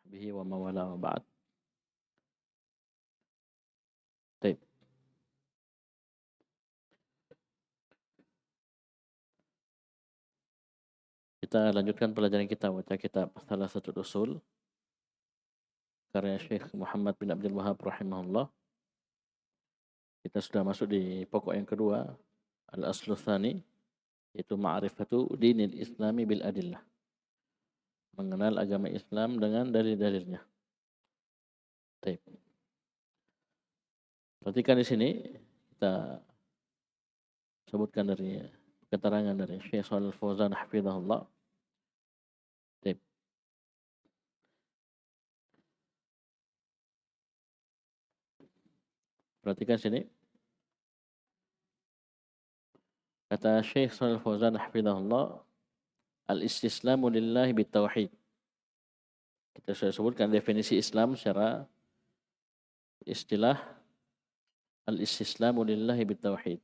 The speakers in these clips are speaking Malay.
وصحبه ومن والاه وبعد. Baik. Kita lanjutkan pelajaran kita baca kitab Thalathatul Usul karya Syekh Muhammad bin Abdul Wahhab rahimahullah. Kita sudah masuk di pokok yang kedua, al-aslu tsani, yaitu ma'rifatu dinil islami bil adillah. Mengenal agama Islam dengan dalil-dalilnya. Baik. Perhatikan di sini kita sebutkan dari keterangan dari Syekh Shalal Fauzan hafizahullah. Baik. Perhatikan sini. Kata Syekh Shalal Fauzan hafizahullah, al-istislamu lillahi bitauhid. Kita sudah sebutkan definisi Islam secara istilah al-istislamu lillahi bitauhid.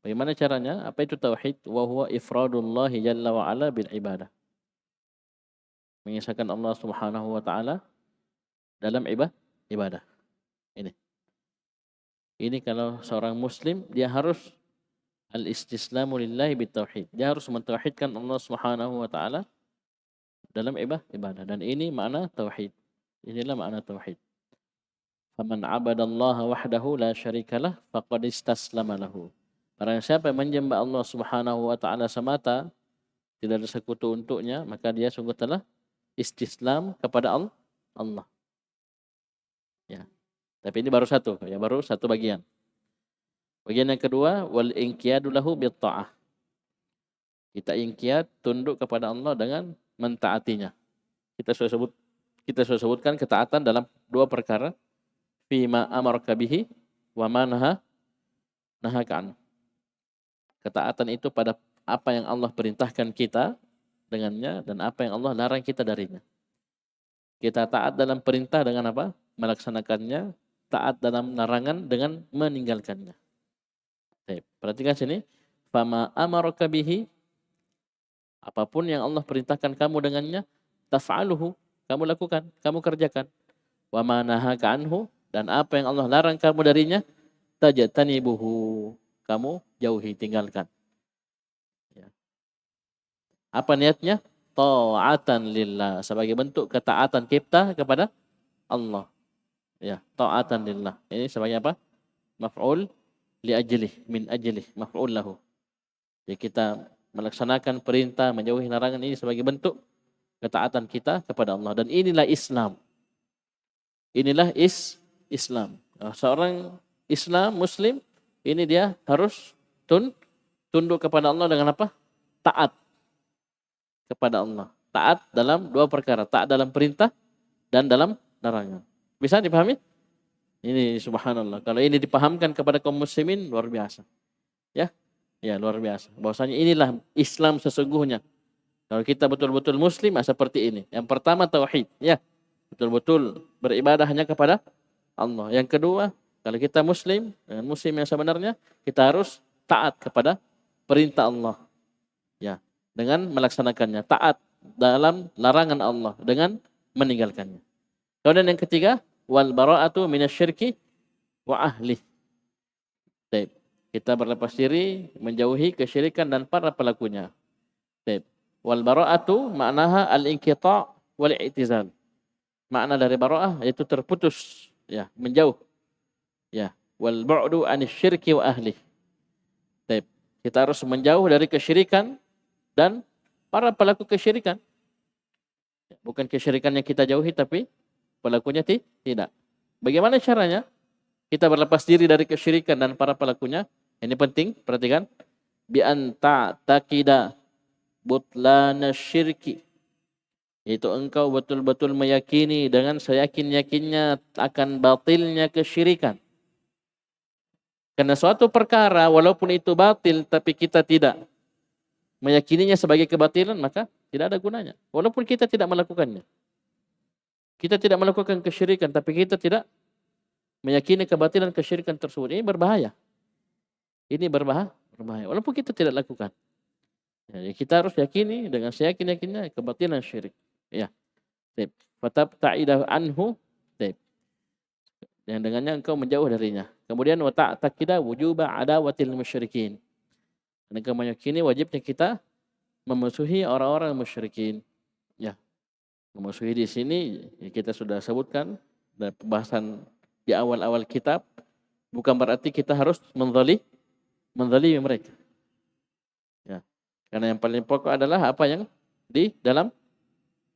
Bagaimana caranya? Apa itu tauhid? Wa huwa ifradullahi jalla wa ala bil ibadah. Mengisahkan Allah Subhanahu wa taala dalam ibadah. Ini. Ini kalau seorang muslim dia harus al-istislamu lillahi bitauhid. Dia harus mentauhidkan Allah Subhanahu wa taala dalam ibadah, dan ini makna tauhid. Inilah makna tauhid. Faman 'abadallaha wahdahu la syarikalah faqad istaslama lahu. Barang siapa yang menyembah Allah Subhanahu wa taala semata, tidak ada sekutu untuknya, maka dia sungguh telah istislam kepada Allah. Ya. Tapi ini baru satu, ya, baru satu bagian. Bagian yang kedua, wal inqiyadu lahu bit ta'ah. Kita inqiyad, tunduk kepada Allah dengan mentaatinya. Kita sudah sebutkan ketaatan dalam dua perkara, fima amaraka bihi wa ma nahaka an. Ketaatan itu pada apa yang Allah perintahkan kita dengannya dan apa yang Allah larang kita darinya. Kita taat dalam perintah dengan apa? Melaksanakannya. Taat dalam larangan dengan meninggalkannya. Perhatikan sini. Fama amaraka bihi, apapun yang Allah perintahkan kamu dengannya, taf'aluhu, kamu lakukan, kamu kerjakan. Wa ma nahaka anhu, dan apa yang Allah larang kamu darinya, tajtanibuhu, kamu jauhi, tinggalkan. Ya. Apa niatnya? Ta'atan lillah, sebagai bentuk ketaatan kita kepada Allah. Ya, ta'atan lillah. Ini sebagai apa? Maf'ul li ajlih, min ajlih, maf'ul lahu. Jadi kita melaksanakan perintah, menjauhi larangan ini sebagai bentuk ketaatan kita kepada Allah, dan inilah Islam. Inilah Islam. Seorang Islam muslim ini dia harus tunduk kepada Allah dengan apa? Taat kepada Allah. Taat dalam dua perkara, taat dalam perintah dan dalam larangan. Bisa dipahami? Ini subhanallah. Kalau ini dipahamkan kepada kaum muslimin, luar biasa. Ya, luar biasa. Bahwasanya inilah Islam sesungguhnya. Kalau kita betul-betul muslim, seperti ini. Yang pertama tauhid, ya. Betul-betul beribadah hanya kepada Allah. Yang kedua, kalau kita muslim, dengan muslim yang sebenarnya, kita harus taat kepada perintah Allah. Ya, dengan melaksanakannya. Taat dalam larangan Allah dengan meninggalkannya. Kemudian yang ketiga, wal bara'atu minasyirki wa ahli. Baik. Kita berlepas diri, menjauhi kesyirikan dan para pelakunya. Baik. Wal bara'atu maknaha al-inqita' wal i'tizal. Makna dari bara'ah yaitu terputus, ya, menjauh. Ya, wal bu'du anisyirki wa ahli. Baik. Kita harus menjauh dari kesyirikan dan para pelaku kesyirikan. Bukan kesyirikan yang kita jauhi, tapi pelakunya tidak. Bagaimana caranya? Kita berlepas diri dari kesyirikan dan para pelakunya. Ini penting, perhatikan. Bi anta taqida butlana syirki. Yaitu engkau betul-betul meyakini dengan seyakin-yakinnya akan batilnya kesyirikan. Karena suatu perkara walaupun itu batil tapi kita tidak meyakininya sebagai kebatilan, maka tidak ada gunanya. Walaupun kita tidak melakukannya. Kita tidak melakukan kesyirikan, tapi kita tidak meyakini kebatilan kesyirikan tersebut. Ini berbahaya. Ini berbahaya. Walaupun kita tidak lakukan. Ya, kita harus yakini dengan seyakin-yakinnya kebatilan syirik. Ya. fatabta'idah anhu. Baik. Dan dengannya engkau menjauh darinya. Kemudian wa ta'taqida wujuba adawatil musyrikin. Dan engkau meyakini wajibnya kita memusuhi orang-orang musyrikin. Ya, memusuhi di sini ya kita sudah sebutkan dan pembahasan di awal-awal kitab, bukan berarti kita harus menzalimi mereka. Ya. Karena yang paling pokok adalah apa yang di dalam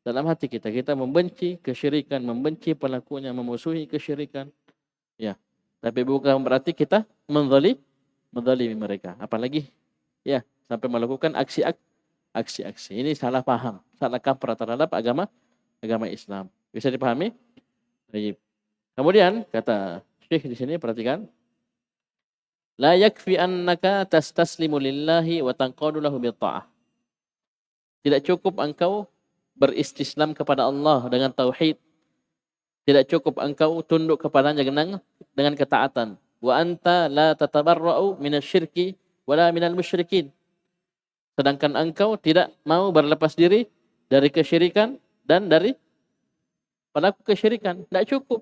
hati kita. Kita membenci kesyirikan, membenci pelakunya, memusuhi kesyirikan. Ya. Tapi bukan berarti kita menzalimi mereka. Apalagi ya sampai melakukan aksi-aksi. Ini salah paham, salah kaprah terhadap agama Islam. Bisa dipahami? Baik. Kemudian kata Syekh di sini, perhatikan. La yakfi annaka tastaslimu lillahi wa tanqadu lahu bitta'ah. Tidak cukup engkau beristislam kepada Allah dengan tauhid. Tidak cukup engkau tunduk kepadanya dengan ketaatan. Wa anta la tatabarra'u minasyirki wala minal musyrikin. Sedangkan engkau tidak mau berlepas diri dari kesyirikan dan dari pelaku kesyirikan. Tidak cukup.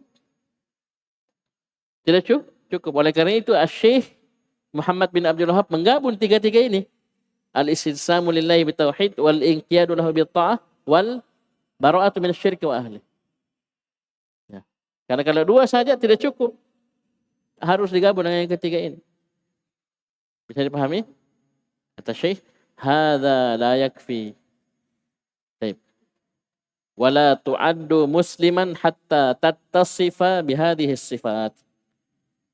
Tidak cukup. Oleh karena itu Syekh Muhammad bin Abdul Wahab menggabung tiga-tiga ini. Al-istislamu lillahi bitauhid wal inqiyadu lahu bitta'ah wal bara'atu minasyirki wa ahli. Ya. Karena kalau dua saja tidak cukup. Harus digabung dengan yang ketiga ini. Bisa dipahami? Kata Syekh, hadza la yakfi. Baik. Wala tu'addu musliman hatta tattasifa bihadhihi sifat.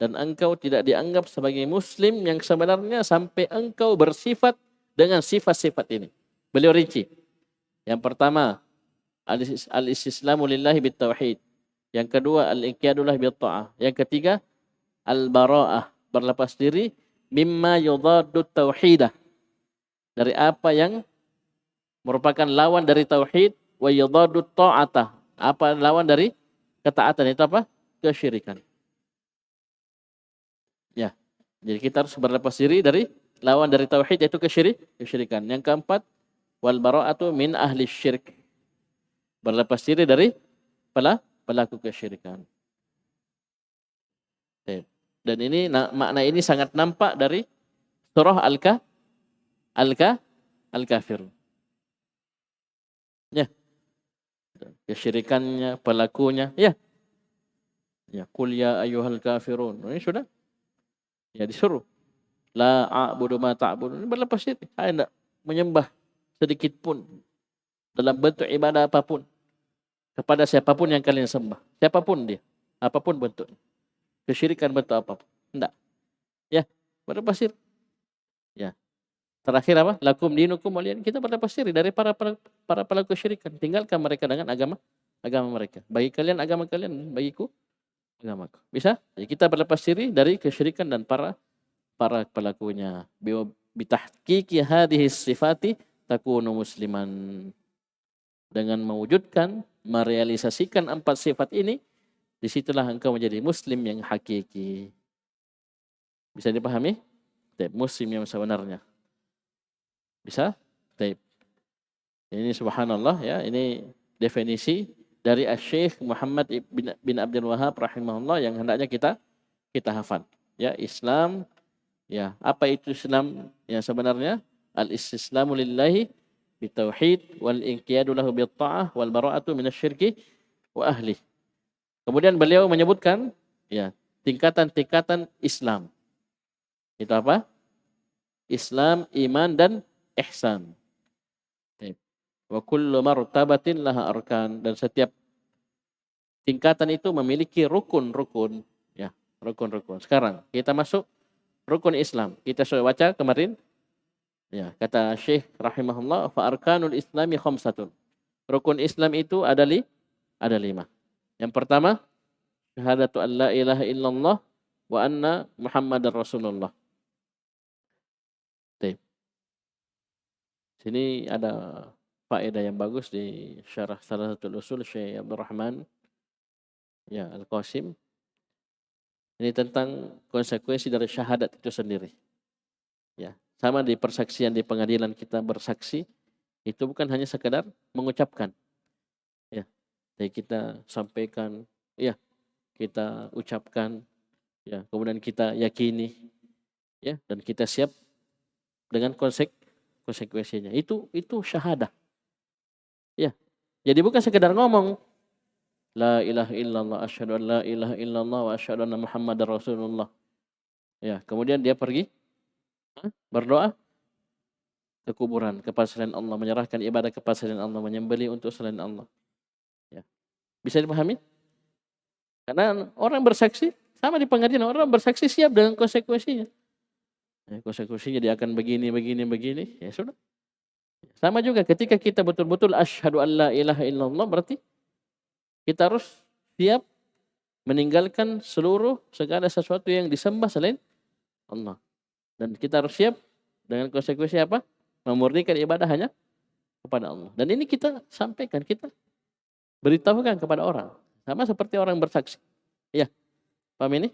Dan engkau tidak dianggap sebagai muslim yang sebenarnya sampai engkau bersifat dengan sifat-sifat ini. Beliau rinci. Yang pertama, al-istislamu lillahi bitauhid. Yang kedua, al-inqiyadu lahu bitta'ah. Yang ketiga, al-bara'ah, berlepas diri mimma yudaddu tauhidah. Dari apa yang merupakan lawan dari tauhid, wa yudaddu ta'atah. Apa lawan dari ketaatan itu apa? Kesyirikan. Ya. Jadi kita harus berlepas diri dari lawan dari tauhid yaitu kesyirikan. Yang keempat, wal bara'atu min ahli syirk. Berlepas diri dari pelaku kesyirikan. Dan ini makna ini sangat nampak dari surah Al-Kafir. Ya. Kesyirikannya, pelakunya, ya. Ya, qul ya ayyuhal kafirun. Ini sudah. Ya disuruh. La a'budu ma ta'budun. Berlepas diri. Saya tidak menyembah sedikit pun dalam bentuk ibadah apapun kepada siapapun yang kalian sembah. Siapapun dia. Apapun bentuknya. Kesyirikan bentuk apapun. Tidak. Ya. Berlepas diri. Ya. Terakhir apa? Lakum dinukum waliyan. Kita berlepas diri dari para pelaku kesyirikan. Tinggalkan mereka dengan agama mereka. Bagi kalian agama kalian, bagiku agamaku. Bisa? Jadi kita berlepas diri dari kesyirikan dan para pelakunya. Bitahqiqi hadhihi sifati takunu musliman. Dengan mewujudkan, merealisasikan 4 sifat ini, disitulah engkau menjadi muslim yang hakiki. Bisa dipahami? Muslim yang sebenarnya. Bisa? Ini subhanallah ya, ini definisi dari Syekh Muhammad bin Abdul Wahab rahimahullah yang hendaknya kita hafal. Ya, Islam, ya, apa itu Islam yang sebenarnya? Al-istislamu lillahi bitauhid wal inqiyadu lahu bitta'ah wal bara'atu minasyirki wa ahli. Kemudian beliau menyebutkan ya, tingkatan-tingkatan Islam. Itu apa? Islam, iman dan ihsan. Wa kullu martabatin laha arkan, dan setiap tingkatan itu memiliki rukun-rukun, ya, rukun-rukun. Sekarang kita masuk rukun Islam. Kita sudah baca kemarin. Ya, kata Syekh rahimahullah, fa arkanul islami khamsatun. Rukun Islam itu ada 5. Yang pertama, syahadatu an la ilaha illallah wa anna Muhammadar Rasulullah. Sini ada faedah yang bagus di syarah Salatul Usul Syekh Abdul Rahman ya Al-Qasim. Ini tentang konsekuensi dari syahadat itu sendiri. Ya, sama di persaksian di pengadilan kita bersaksi itu bukan hanya sekedar mengucapkan. Ya. Jadi kita sampaikan, ya, kita ucapkan, ya, kemudian kita yakini, ya, dan kita siap dengan konsekuensinya. Itu syahadah. Ya. Jadi bukan sekedar ngomong la ilaha illallah asyhadu an la ilaha illallah wa asyhadu anna muhammadar rasulullah. Ya, kemudian dia pergi berdoa ke kuburan kepada selain Allah, menyerahkan ibadah kepada selain Allah, menyembelih untuk selain Allah. Ya. Bisa dipahami? Karena orang bersaksi sama di pengadilan, orang bersaksi siap dengan konsekuensinya. Ya, konsekuensinya dia akan begini, ya sudah. Sama juga ketika kita betul-betul asyhadu an la ilaha illallah, berarti kita harus siap meninggalkan seluruh segala sesuatu yang disembah selain Allah. Dan kita harus siap dengan konsekuensi apa? Memurnikan ibadah hanya kepada Allah. Dan ini kita sampaikan, kita beritahukan kepada orang. Sama seperti orang bersaksi. Ya, paham ini?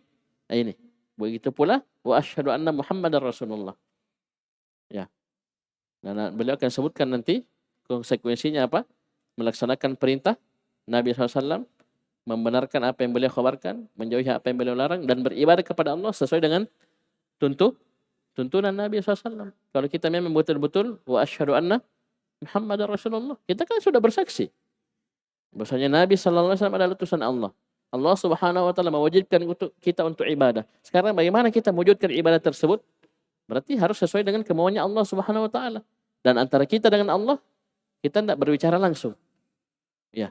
Nah, ini. Begitu pula wa asyhadu anna muhammadar rasulullah. Ya. Nah, beliau akan sebutkan nanti konsekuensinya apa? Melaksanakan perintah Nabi SAW, membenarkan apa yang beliau khabarkan, menjauhi apa yang beliau larang, dan beribadah kepada Allah sesuai dengan tuntunan Nabi SAW. Kalau kita memang betul-betul wa asyhadu anna muhammadar rasulullah, kita kan sudah bersaksi bahwasanya Nabi SAW adalah utusan Allah. Allah Subhanahu wa taala mewajibkan kita untuk ibadah. Sekarang bagaimana kita mewujudkan ibadah tersebut? Berarti harus sesuai dengan kemauannya Allah Subhanahu wa taala. Dan antara kita dengan Allah, kita tidak berbicara langsung. Ya.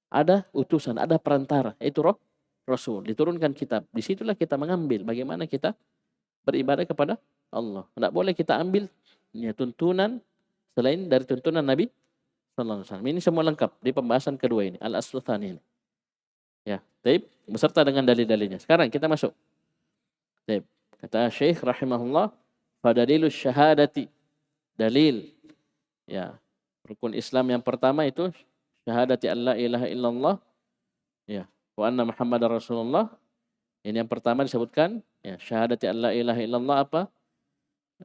Ada utusan, ada perantara, yaitu Rasul, diturunkan kitab. Disitulah kita mengambil bagaimana kita beribadah kepada Allah. Tidak boleh kita ambil tuntunan selain dari tuntunan Nabi sallallahu alaihi wasallam. Ini semua lengkap di pembahasan kedua ini, al-aslu tsani ini. Ya, baik, beserta dengan dalil-dalilnya. Sekarang kita masuk. Baik. Kata Syekh rahimahullah, fadalilus syahadati, dalil, ya, rukun Islam yang pertama itu syahadati an la ilaha illallah, ya, wa anna muhammadar rasulullah. Ini yang pertama disebutkan, ya, syahadati an la ilaha illallah apa?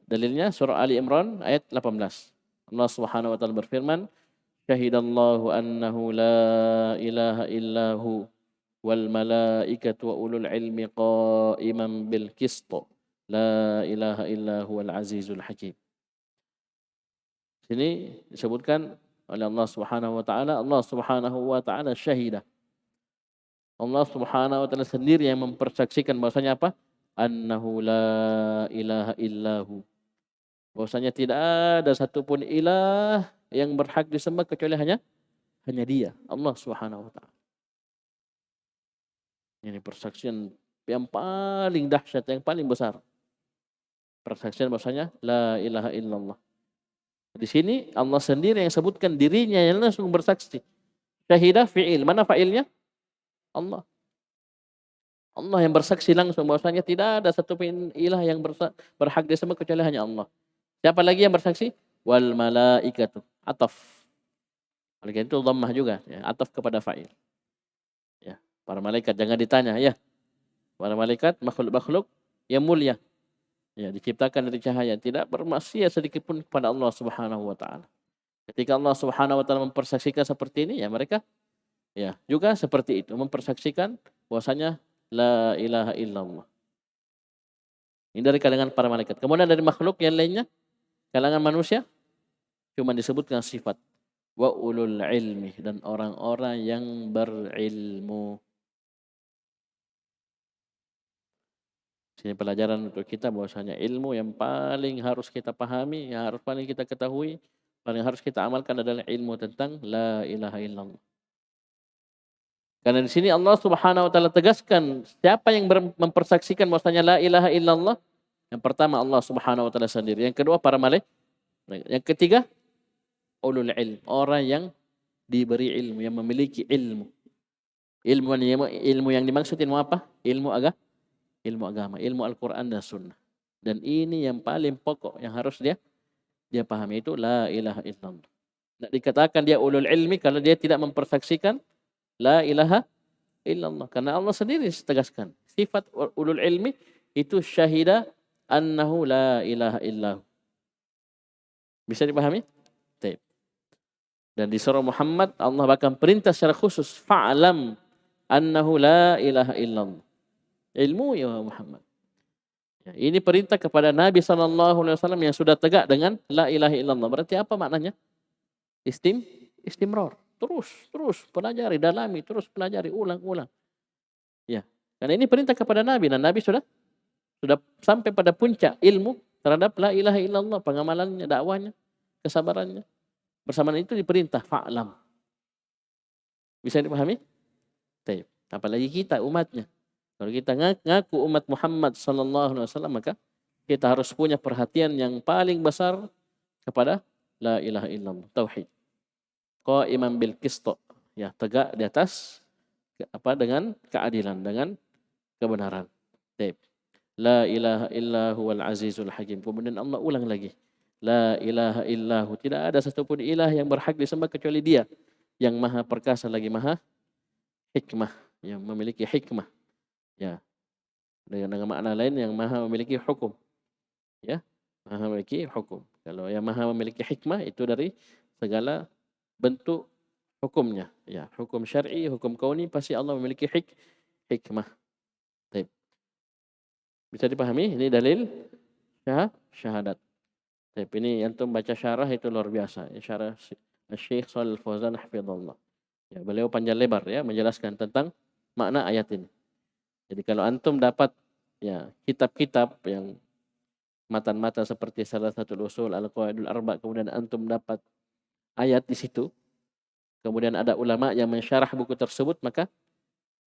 Dalilnya surah Ali Imran ayat 18. Allah Subhanahu wa taala berfirman, syahidallahu annahu la ilaha illahu wal malaikatu wa ulul ilmi qa'iman bil qist. La ilaha illahu wal azizul hakim. Sini disebutkan oleh Allah Subhanahu wa taala syahidah. Allah Subhanahu wa taala sendiri yang mempersaksikan bahwasanya apa? Annahu la ilaha illahu. Bahwasanya tidak ada satupun ilah yang berhak disembah kecuali hanya Dia, Allah Subhanahu wa taala. Ini persaksian yang paling dahsyat, yang paling besar. Persaksian bahwasanya la ilaha illallah. Di sini Allah sendiri yang sebutkan dirinya yang langsung bersaksi. Syahidah fi'il. Mana fa'ilnya? Allah. Allah yang bersaksi langsung bahwasanya tidak ada satupun ilah yang berhak disembah kecuali hanya Allah. Siapa lagi yang bersaksi? Wal malaikatu. Ataf. Malaikat itu dhammah juga, ya, ataf kepada fa'il. Ya, para malaikat jangan ditanya, ya. Para malaikat makhluk-makhluk yang mulia. Ya, diciptakan dari cahaya, tidak bermaksiat sedikit pun kepada Allah Subhanahu wa taala. Ketika Allah Subhanahu wa taala mempersaksikan seperti ini, ya mereka, ya, juga seperti itu, mempersaksikan bahwasanya la ilaha illallah. Ini dari kalangan para malaikat. Kemudian dari makhluk yang lainnya, kalangan manusia, cuma disebutkan sifat wa ulul ilmi, dan orang-orang yang berilmu. Ini pelajaran untuk kita bahwasanya ilmu yang paling harus kita pahami, yang harus paling kita ketahui, paling harus kita amalkan adalah ilmu tentang la ilaha illallah. Karena di sini Allah Subhanahu wa taala tegaskan siapa yang mempersaksikan bahwasanya la ilaha illallah. Yang pertama Allah Subhanahu wa taala sendiri, yang kedua para malaikat, yang ketiga ulul ilm, orang yang diberi ilmu, yang memiliki ilmu. Ilmu yang dimaksud ilmu apa? Ilmu agama, ilmu Al-Quran dan Sunnah. Dan ini yang paling pokok yang harus dia pahami, itu la ilaha illallah. Tidak dikatakan dia ulul ilmi kalau dia tidak mempersaksikan la ilaha illallah. Karena Allah sendiri tegaskan sifat ulul ilmi itu syahida annahu la ilaha illahu. Bisa dipahami? Baik. Dan di surah Muhammad Allah bahkan perintah secara khusus, fa'lam annahu la ilaha illallah. Ilmu ya Muhammad. Ya, ini perintah kepada Nabi SAW yang sudah tegak dengan la ilaha illallah. Berarti apa maknanya? Istimror. Terus pelajari, dalami, terus pelajari, ulang. Ya. Karena ini perintah kepada Nabi, dan Nabi sudah sampai pada puncak ilmu terhadap la ilaha illallah, pengamalannya, dakwahnya, kesabarannya. Bersamaan itu diperintah fa'lam. Bisa dipahami? Baik. Apalagi kita umatnya. Kalau kita ngaku umat Muhammad sallallahu alaihi wasallam, maka kita harus punya perhatian yang paling besar kepada la ilaha illallah, tauhid. Qa'iman bil qist, ya, tegak di atas dengan keadilan, dengan kebenaran. Baik. La ilaha illa huwal azizul hakim. Kemudian Allah ulang lagi. La ilaha illahu, tidak ada satupun ilah yang berhak disembah kecuali Dia yang maha perkasa lagi maha hikmah, yang memiliki hikmah. Ya. Dengan makna lain yang maha memiliki hukum. Ya, maha memiliki hukum. Kalau yang maha memiliki hikmah itu dari segala bentuk hukumnya. Ya, hukum syar'i, hukum kauni, pasti Allah memiliki hikmah. Baik. Bisa dipahami? Ini dalil syahadat. Baik, ini antum baca syarah itu luar biasa. Syarah Syekh Shalih Fauzan hafizallah. Ya, beliau panjang lebar ya menjelaskan tentang makna ayat ini. Jadi kalau antum dapat ya kitab-kitab yang matan-matan seperti salah satu usul Al-Qawaidul Arba', kemudian antum dapat ayat di situ, kemudian ada ulama yang mensyarah buku tersebut, maka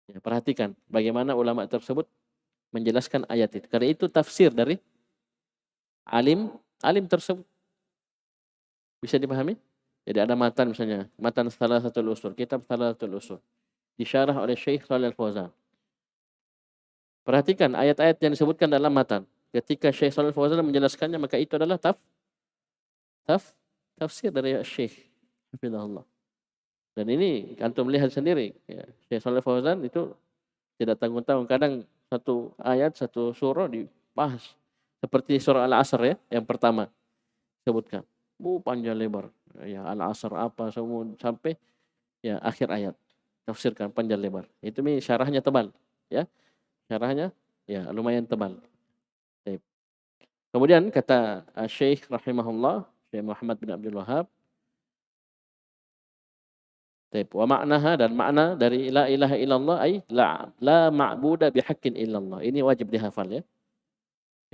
ya, perhatikan bagaimana ulama tersebut menjelaskan ayat itu. Karena itu tafsir dari alim tersebut. Bisa dipahami? Jadi ada matan, misalnya matan salah satu usul, kitab salah satu usul, disyarah oleh Syekh Shalih Fauzan. Perhatikan ayat-ayat yang disebutkan dalam matan. Ketika Syekh Shalih Fauzan menjelaskannya, maka itu adalah tafsir dari Syekh hafizahullah. Dan ini antum lihat sendiri, ya, Syekh Shalih Fauzan itu tidak tanggung-tanggung. Kadang satu ayat, satu surah dibahas. Seperti surah Al-Asr ya, yang pertama sebutkan. Panjang lebar. Ya, Al-Asr apa semua sampai ya akhir ayat. Tafsirkan panjang lebar. Itu syarahnya tebal, ya. Syarahnya ya lumayan tebal. Baik. Kemudian kata Syekh rahimahullah, Syekh Muhammad bin Abdul Wahhab, baik, wa maknaha, dan makna dari la ilaha illallah ay la ma'buda bihaqqin illallah. Ini wajib dihafal ya.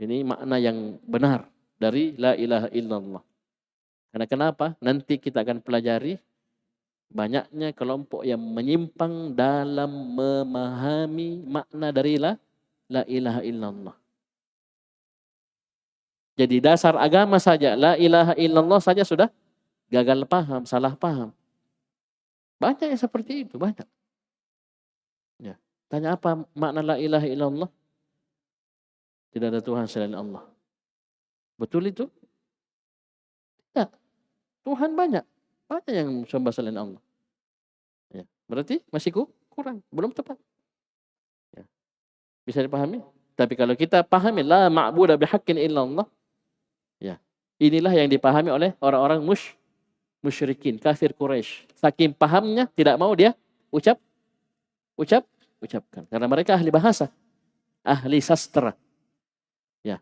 Ini makna yang benar dari la ilaha illallah. Karena kenapa? Nanti kita akan pelajari banyaknya kelompok yang menyimpang dalam memahami makna dari la ilaha illallah. Jadi dasar agama saja, la ilaha illallah saja sudah gagal paham, salah paham. Banyak yang seperti itu, banyak. Ya. Tanya apa makna la ilaha illallah? Tidak ada Tuhan selain Allah. Betul itu? Tidak. Tuhan banyak. Banyak yang sembah selain Allah. Ya. Berarti masih kurang, belum tepat. Ya. Bisa dipahami? Tapi kalau kita pahami la ma'buda bihaqqin illallah, ya. Inilah yang dipahami oleh orang-orang musyrikin, kafir Quraisy. Saking pahamnya tidak mau dia ucapkan. Karena mereka ahli bahasa, ahli sastra. Ya.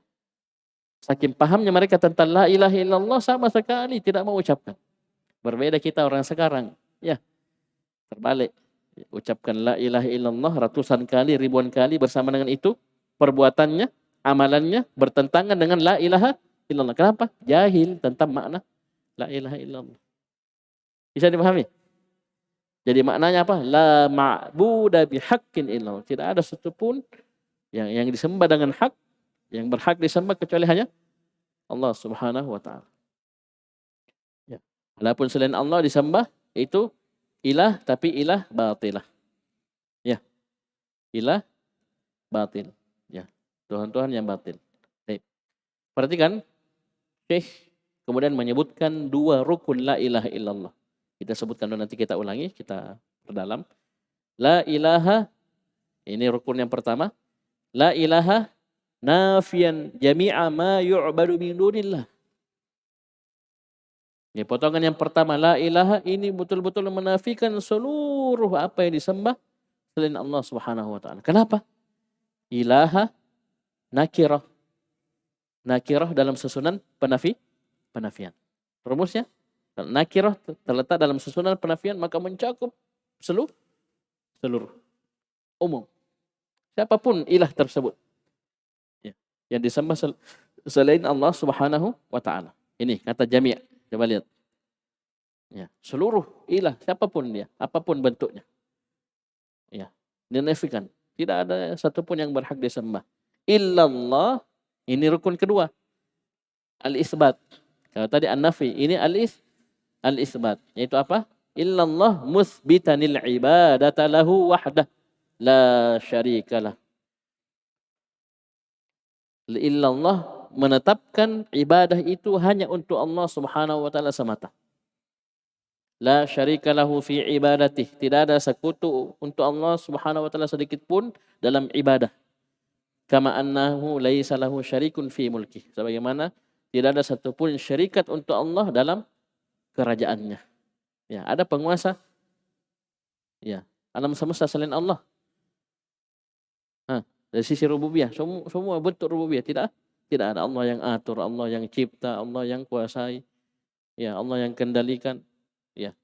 Saking pahamnya mereka tentang la ilaha illallah, sama sekali tidak mau ucapkan. Berbeda kita orang sekarang, ya. Terbalik. Ucapkan la ilaha illallah ratusan kali, ribuan kali, bersama dengan itu perbuatannya, amalannya bertentangan dengan la ilaha illallah. Kenapa? Jahil tentang makna la ilaha illallah. Bisa dipahami? Jadi maknanya apa? La ma'buda bihaqqin illallah. Tidak ada satupun yang disembah dengan hak, yang berhak disembah kecuali hanya Allah Subhanahu wa taala. Ya. Adapun selain Allah disembah itu ilah, tapi ilah batilah. Ya. Ilah batil. Ya. Tuhan-tuhan yang batil. Baik. Perhatikan, Syekh kemudian menyebutkan dua rukun la ilaha illallah. Kita sebutkan dulu, nanti kita ulangi, kita perdalam. La ilaha, ini rukun yang pertama. La ilaha nafiyan jami'a ma yu'badu min dunillah. Ya, potongan yang pertama la ilaha ini betul-betul menafikan seluruh apa yang disembah selain Allah Subhanahu wa taala. Kenapa? Ilaha nakirah. Nakirah dalam susunan penafian. Rumusnya nakirah terletak dalam susunan penafian maka mencakup seluruh umum. Siapapun ilah tersebut. Ya, yang disembah selain Allah Subhanahu wa taala. Ini kata jami'. Coba lihat. Ya, seluruh ilah siapapun dia, apapun bentuknya. Ya, dinafikan. Tidak ada satupun yang berhak disembah. Illallah, ini rukun kedua. Al-isbat. Kalau tadi an-nafi, ini al-isbat. Yaitu apa? Illallah musbitanil ibadata lahu wahdah la syarikalah. Illallah menetapkan ibadah itu hanya untuk Allah Subhanahu wa taala semata. La syarika lahu fi ibadatih. Tidak ada sekutu untuk Allah Subhanahu wa taala sedikit pun dalam ibadah. Kama annahu laisa lahu syarikun fi mulki. Sebagaimana tidak ada satupun syarikat untuk Allah dalam kerajaannya. Ya, ada penguasa. Ya, alam semesta selain Allah. Dari sisi rububiyah, semua bentuk rububiyah tidak ada. Allah yang atur, Allah yang cipta, Allah yang kuasai. Ya, Allah yang kendalikan. Ya.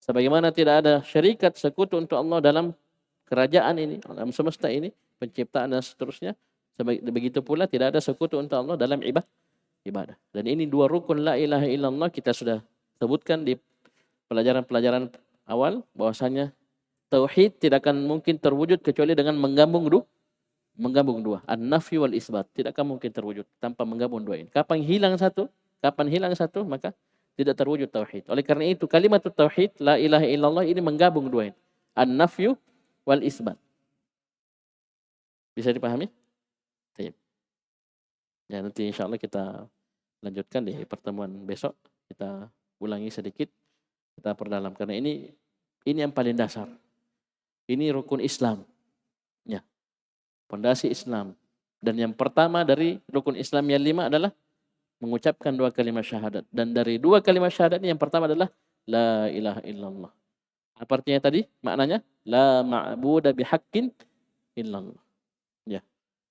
Sebagaimana tidak ada syarikat sekutu untuk Allah dalam kerajaan ini, alam semesta ini, penciptaan dan seterusnya. Begitu pula tidak ada sekutu untuk Allah dalam ibadah. Dan ini dua rukun la ilaha illallah kita sudah sebutkan di pelajaran-pelajaran awal bahwasanya tauhid tidak akan mungkin terwujud kecuali dengan menggabung dua. An-nafy wal isbat tidak akan mungkin terwujud tanpa menggabung dua ini. Kapan hilang satu, maka tidak terwujud tauhid. Oleh karena itu kalimat tauhid la ilaha illallah ini menggabung dua ini. An-nafyu wal isbat. Bisa dipahami? Baik. Ya, nanti insyaallah kita lanjutkan di pertemuan besok. Kita ulangi sedikit, kita perdalam karena ini yang paling dasar. Ini rukun Islam. Ya. Pondasi Islam. Dan yang pertama dari rukun Islam yang 5 adalah mengucapkan dua kalimat syahadat. Dan dari dua kalimat syahadat ini yang pertama adalah la ilaha illallah. Apa artinya tadi? Maknanya la ma'budu bihaqqin illallah. Ya.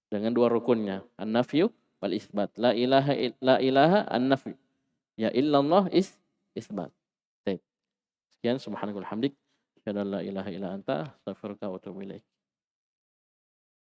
Dengan dua rukunnya, an-nafyu wal isbat. La ilaha an-nafyu. Ya illallah isbat. Baik. Sekian subhanakallahumma hamdik. Asyhadu an la ilaha illa anta astaghfiruka wa atubu ilaik.